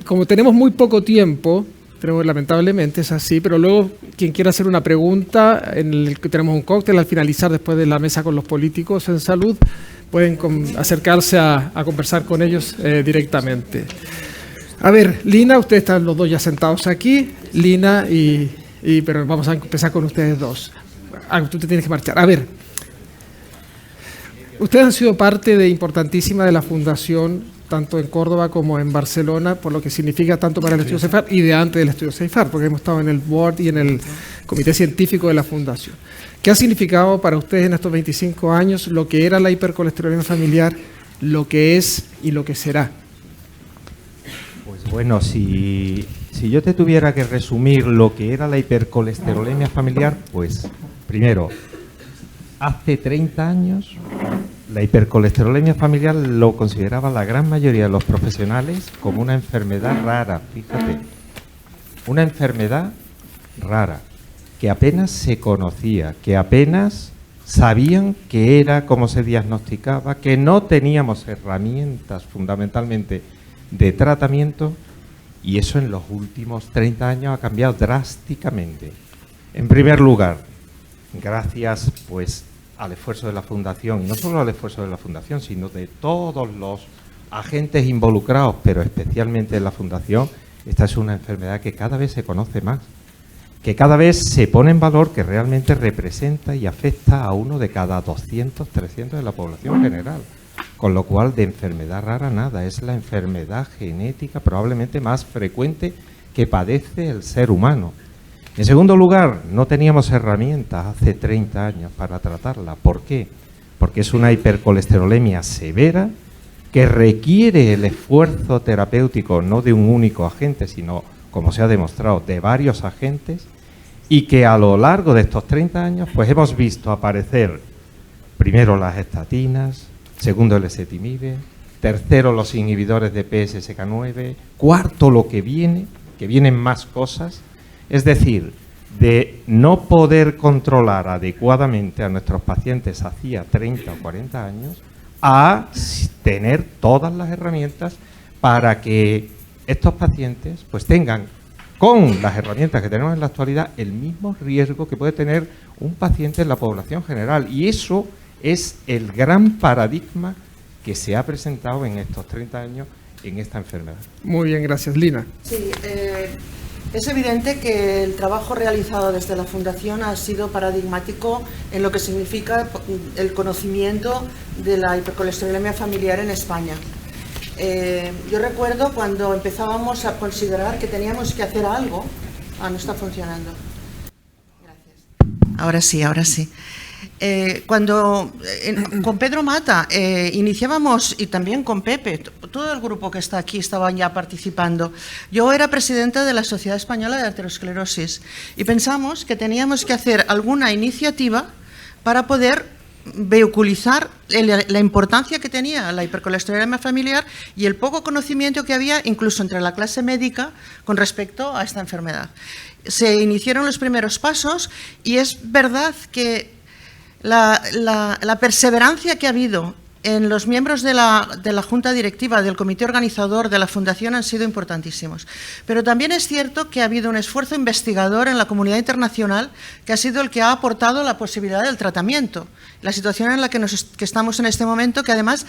Como tenemos muy poco tiempo, lamentablemente es así, pero luego quien quiera hacer una pregunta, tenemos un cóctel al finalizar después de la mesa con los políticos en salud, pueden acercarse a conversar con ellos directamente. A ver, Lina, ustedes están los dos ya sentados aquí, Lina pero vamos a empezar con ustedes dos. Tú te tienes que marchar. A ver, ustedes han sido parte importantísima de la fundación, tanto en Córdoba como en Barcelona, por lo que significa tanto para el Estudio CEIFAR y de antes del Estudio CEIFAR, porque hemos estado en el board y en el comité científico de la fundación. ¿Qué ha significado para ustedes en estos 25 años lo que era la hipercolesterolemia familiar, lo que es y lo que será? Pues bueno, si yo te tuviera que resumir lo que era la hipercolesterolemia familiar, pues primero, hace 30 años la hipercolesterolemia familiar lo consideraba la gran mayoría de los profesionales como una enfermedad rara, fíjate, una enfermedad rara, que apenas se conocía, que apenas sabían qué era, cómo se diagnosticaba, que no teníamos herramientas fundamentalmente de tratamiento, y eso en los últimos 30 años ha cambiado drásticamente. En primer lugar, gracias pues al esfuerzo de la Fundación, y no solo al esfuerzo de la Fundación, sino de todos los agentes involucrados, pero especialmente de la Fundación, esta es una enfermedad que cada vez se conoce más, que cada vez se pone en valor, que realmente representa y afecta a uno de cada 200, 300 de la población general. Con lo cual, de enfermedad rara nada, es la enfermedad genética probablemente más frecuente que padece el ser humano. En segundo lugar, no teníamos herramientas hace 30 años para tratarla. ¿Por qué? Porque es una hipercolesterolemia severa que requiere el esfuerzo terapéutico no de un único agente, sino, como se ha demostrado, de varios agentes, y que a lo largo de estos 30 años pues hemos visto aparecer primero las estatinas, segundo el ezetimibe, tercero los inhibidores de PSSK9, cuarto lo que vienen más cosas. Es decir, de no poder controlar adecuadamente a nuestros pacientes hacía 30 o 40 años, a tener todas las herramientas para que estos pacientes pues tengan, con las herramientas que tenemos en la actualidad, el mismo riesgo que puede tener un paciente en la población general. Y eso es el gran paradigma que se ha presentado en estos 30 años en esta enfermedad. Muy bien, gracias. Lina. Sí, es evidente que el trabajo realizado desde la Fundación ha sido paradigmático en lo que significa el conocimiento de la hipercolesterolemia familiar en España. Yo recuerdo cuando empezábamos a considerar que teníamos que hacer algo. No está funcionando. Gracias. Ahora sí. Con Pedro Mata iniciábamos, y también con Pepe, todo el grupo que está aquí estaban ya participando. Yo era presidenta de la Sociedad Española de Arteriosclerosis y pensamos que teníamos que hacer alguna iniciativa para poder vehiculizar la importancia que tenía la hipercolesterolemia familiar y el poco conocimiento que había incluso entre la clase médica con respecto a esta enfermedad. Se iniciaron los primeros pasos y es verdad que la perseverancia que ha habido en los miembros de la Junta Directiva, del Comité Organizador de la Fundación han sido importantísimos. Pero también es cierto que ha habido un esfuerzo investigador en la comunidad internacional que ha sido el que ha aportado la posibilidad del tratamiento. La situación en la que estamos en este momento, que además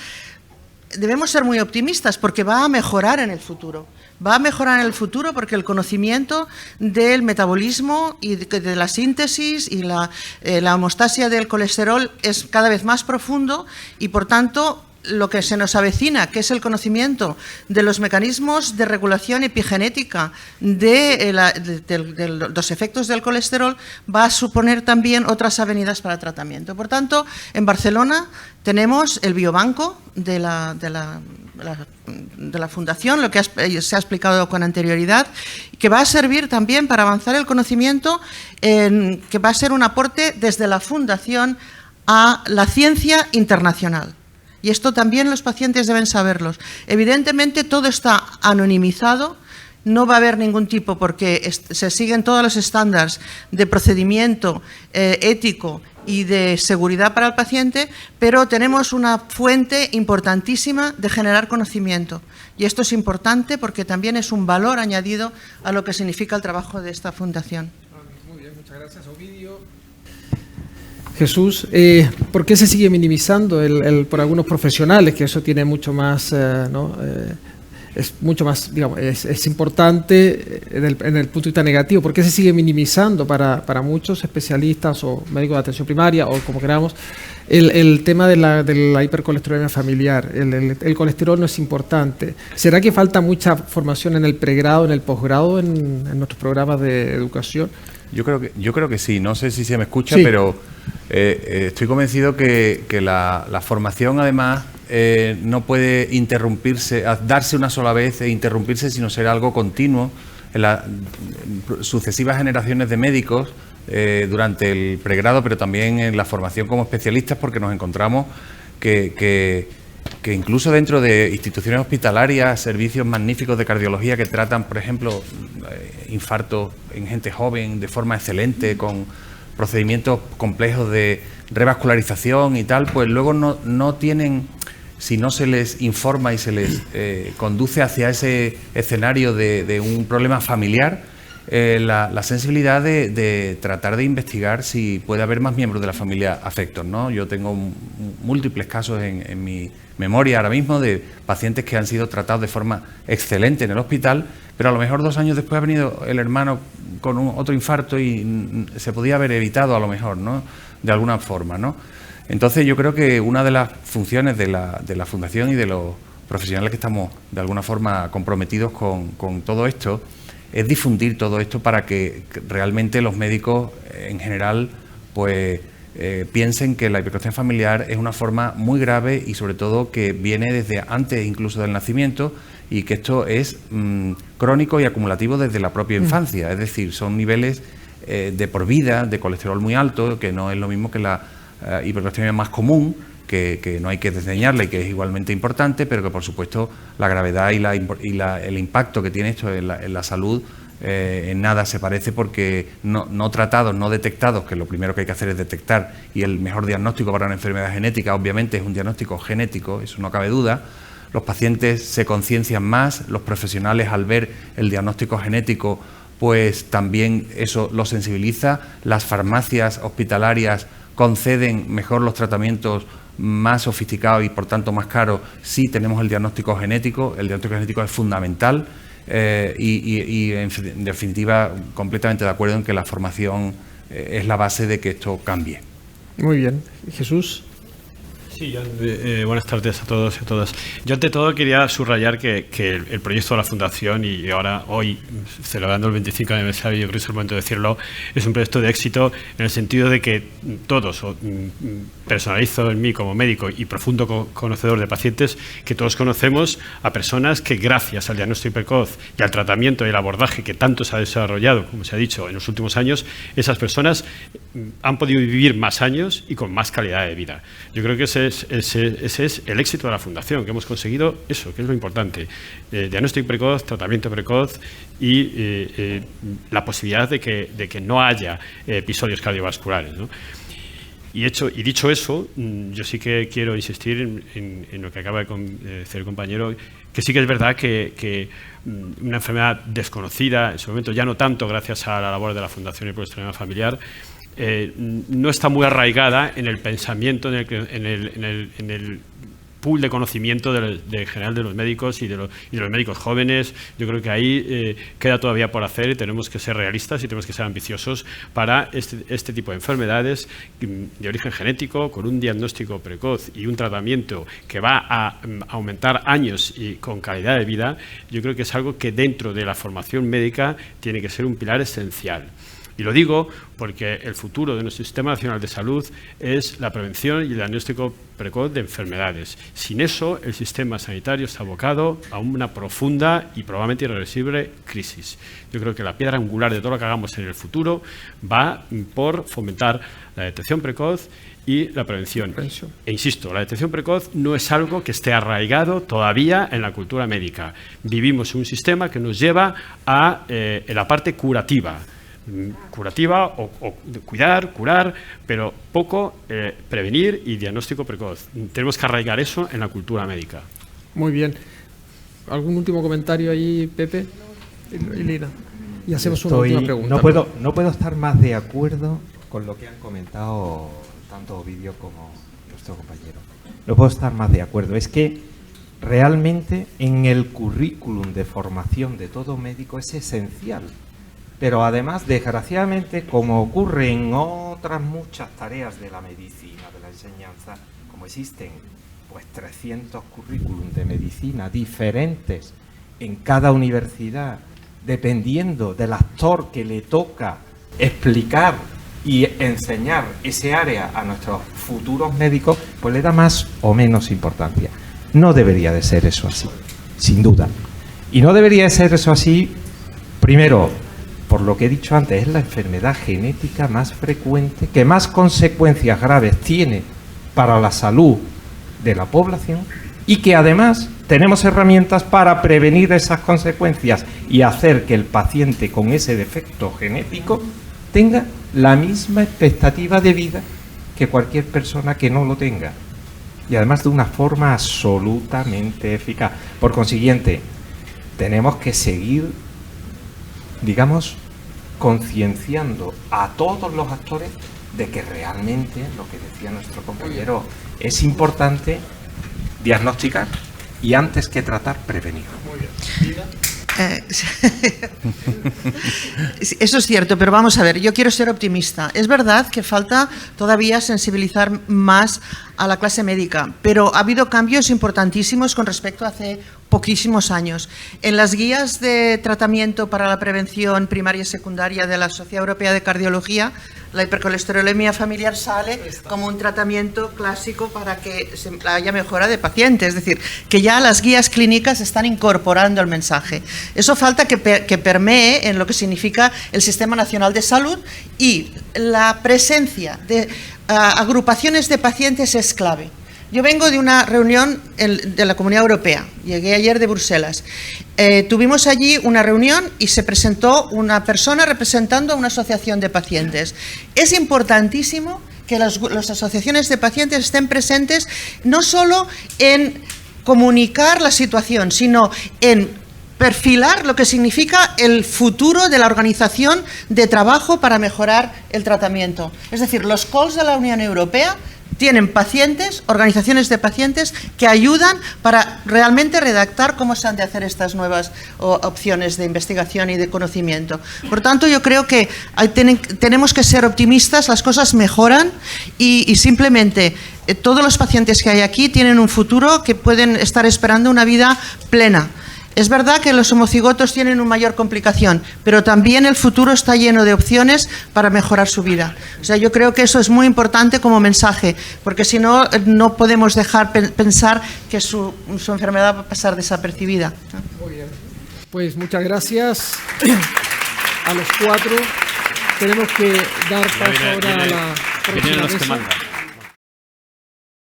debemos ser muy optimistas porque va a mejorar en el futuro. Va a mejorar en el futuro porque el conocimiento del metabolismo y de la síntesis y la homeostasia del colesterol es cada vez más profundo y, por tanto, lo que se nos avecina, que es el conocimiento de los mecanismos de regulación epigenética de los efectos del colesterol, va a suponer también otras avenidas para el tratamiento. Por tanto, en Barcelona tenemos el biobanco de la Fundación, lo que se ha explicado con anterioridad, que va a servir también para avanzar el conocimiento, que va a ser un aporte desde la Fundación a la ciencia internacional. Y esto también los pacientes deben saberlos. Evidentemente todo está anonimizado no va a haber ningún tipo, porque se siguen todos los estándares de procedimiento ético y de seguridad para el paciente, pero tenemos una fuente importantísima de generar conocimiento. Y esto es importante porque también es un valor añadido a lo que significa el trabajo de esta fundación. Muy bien, muchas gracias, Ovidio. Jesús, ¿por qué se sigue minimizando por algunos profesionales, que eso tiene mucho más, es mucho más, digamos, es importante en el punto de vista negativo? ¿Por qué se sigue minimizando para muchos especialistas o médicos de atención primaria o como queramos el tema de la hipercolesterolemia familiar? El colesterol no es importante. ¿Será que falta mucha formación en el pregrado, en el posgrado, en nuestros programas de educación? Yo creo que sí. No sé si se me escucha, sí, pero estoy convencido que la formación, además, no puede interrumpirse, darse una sola vez e interrumpirse, sino ser algo continuo en las sucesivas generaciones de médicos durante el pregrado, pero también en la formación como especialistas, porque nos encontramos que incluso dentro de instituciones hospitalarias, servicios magníficos de cardiología que tratan, por ejemplo, infartos en gente joven de forma excelente, con procedimientos complejos de revascularización y tal, pues luego no tienen, si no se les informa y se les conduce hacia ese escenario de un problema familiar, la sensibilidad de tratar de investigar si puede haber más miembros de la familia afectos, ¿no? Yo tengo múltiples casos en mi memoria ahora mismo de pacientes que han sido tratados de forma excelente en el hospital, pero a lo mejor 2 años después ha venido el hermano con otro infarto y se podía haber evitado a lo mejor, ¿no? De alguna forma, ¿no? Entonces yo creo que una de las funciones de la Fundación y de los profesionales que estamos de alguna forma comprometidos con todo esto es difundir todo esto para que realmente los médicos en general pues piensen que la hipercolesterolemia familiar es una forma muy grave y sobre todo que viene desde antes incluso del nacimiento y que esto es crónico y acumulativo desde la propia infancia, es decir, son niveles de por vida de colesterol muy alto, que no es lo mismo que la hipercolesterolemia más común, que no hay que desdeñarla y que es igualmente importante, pero que por supuesto la gravedad y el impacto que tiene esto en la salud en nada se parece, porque no tratados, no detectados, que lo primero que hay que hacer es detectar, y el mejor diagnóstico para una enfermedad genética obviamente es un diagnóstico genético, eso no cabe duda. Los pacientes se conciencian más, los profesionales al ver el diagnóstico genético pues también eso los sensibiliza, las farmacias hospitalarias conceden mejor los tratamientos más sofisticados y por tanto más caros si tenemos el diagnóstico genético. El diagnóstico genético es fundamental y en definitiva completamente de acuerdo en que la formación es la base de que esto cambie. Muy bien. Jesús. Sí, buenas tardes a todos y a todas. Yo ante todo quería subrayar que el proyecto de la Fundación, y ahora hoy celebrando el 25 aniversario, yo creo que es el momento de decirlo, es un proyecto de éxito en el sentido de que todos, personalizo en mí como médico y profundo conocedor de pacientes, que todos conocemos a personas que gracias al diagnóstico precoz y al tratamiento y el abordaje que tanto se ha desarrollado, como se ha dicho, en los últimos años, esas personas han podido vivir más años y con más calidad de vida. Yo creo que ese es el éxito de la Fundación, que hemos conseguido eso, que es lo importante. Diagnóstico precoz, tratamiento precoz y la posibilidad de que no haya episodios cardiovasculares, ¿no? Y dicho eso, yo sí que quiero insistir en lo que acaba de decir el compañero, que sí que es verdad que una enfermedad desconocida, en su momento ya no tanto gracias a la labor de la Fundación Hipercolesterolemia Familiar, no está muy arraigada en el pensamiento, en el pool de conocimiento de general de los médicos y de los médicos jóvenes. Yo creo que ahí queda todavía por hacer y tenemos que ser realistas y tenemos que ser ambiciosos para este tipo de enfermedades de origen genético, con un diagnóstico precoz y un tratamiento que va a aumentar años y con calidad de vida. Yo creo que es algo que dentro de la formación médica tiene que ser un pilar esencial. Y lo digo porque el futuro de nuestro Sistema Nacional de Salud es la prevención y el diagnóstico precoz de enfermedades. Sin eso, el sistema sanitario está abocado a una profunda y probablemente irreversible crisis. Yo creo que la piedra angular de todo lo que hagamos en el futuro va por fomentar la detección precoz y la prevención. E insisto, la detección precoz no es algo que esté arraigado todavía en la cultura médica. Vivimos en un sistema que nos lleva a la parte curativa. O curar, pero poco prevenir y diagnóstico precoz. Tenemos que arraigar eso en la cultura médica. Muy bien. ¿Algún último comentario ahí, Pepe? Y Lina. Y hacemos una última pregunta. No puedo estar más de acuerdo con lo que han comentado tanto Ovidio como nuestro compañero. No puedo estar más de acuerdo. Es que realmente en el currículum de formación de todo médico es esencial. Pero además, desgraciadamente, como ocurre en otras muchas tareas de la medicina, de la enseñanza, como existen pues 300 currículum de medicina diferentes en cada universidad, dependiendo del actor que le toca explicar y enseñar ese área a nuestros futuros médicos, pues le da más o menos importancia. No debería de ser eso así, sin duda. Y no debería de ser eso así, primero, por lo que he dicho antes, es la enfermedad genética más frecuente, que más consecuencias graves tiene para la salud de la población y que además tenemos herramientas para prevenir esas consecuencias y hacer que el paciente con ese defecto genético tenga la misma expectativa de vida que cualquier persona que no lo tenga. Y además de una forma absolutamente eficaz. Por consiguiente, tenemos que seguir, digamos, concienciando a todos los actores de que realmente, lo que decía nuestro compañero, es importante diagnosticar y antes que tratar, prevenir. Muy bien. Eso es cierto, pero vamos a ver, yo quiero ser optimista. Es verdad que falta todavía sensibilizar más a la clase médica, pero ha habido cambios importantísimos con respecto a hace poquísimos años. En las guías de tratamiento para la prevención primaria y secundaria de la Sociedad Europea de Cardiología, la hipercolesterolemia familiar sale como un tratamiento clásico para que haya mejora de pacientes. Es decir, que ya las guías clínicas están incorporando el mensaje. Eso falta que permee en lo que significa el Sistema Nacional de Salud, y la presencia de agrupaciones de pacientes es clave. Yo vengo de una reunión de la Comunidad Europea, llegué ayer de Bruselas. Tuvimos allí una reunión y se presentó una persona representando a una asociación de pacientes. Es importantísimo que las asociaciones de pacientes estén presentes no solo en comunicar la situación, sino en perfilar lo que significa el futuro de la organización de trabajo para mejorar el tratamiento. Es decir, los calls de la Unión Europea tienen pacientes, organizaciones de pacientes que ayudan para realmente redactar cómo se han de hacer estas nuevas opciones de investigación y de conocimiento. Por tanto, yo creo que tenemos que ser optimistas, las cosas mejoran y simplemente todos los pacientes que hay aquí tienen un futuro que pueden estar esperando una vida plena. Es verdad que los homocigotos tienen una mayor complicación, pero también el futuro está lleno de opciones para mejorar su vida. O sea, yo creo que eso es muy importante como mensaje, porque si no, no podemos dejar pensar que su enfermedad va a pasar desapercibida. Muy bien. Pues muchas gracias a los cuatro. Tenemos que dar paso ahora a la próxima mesa.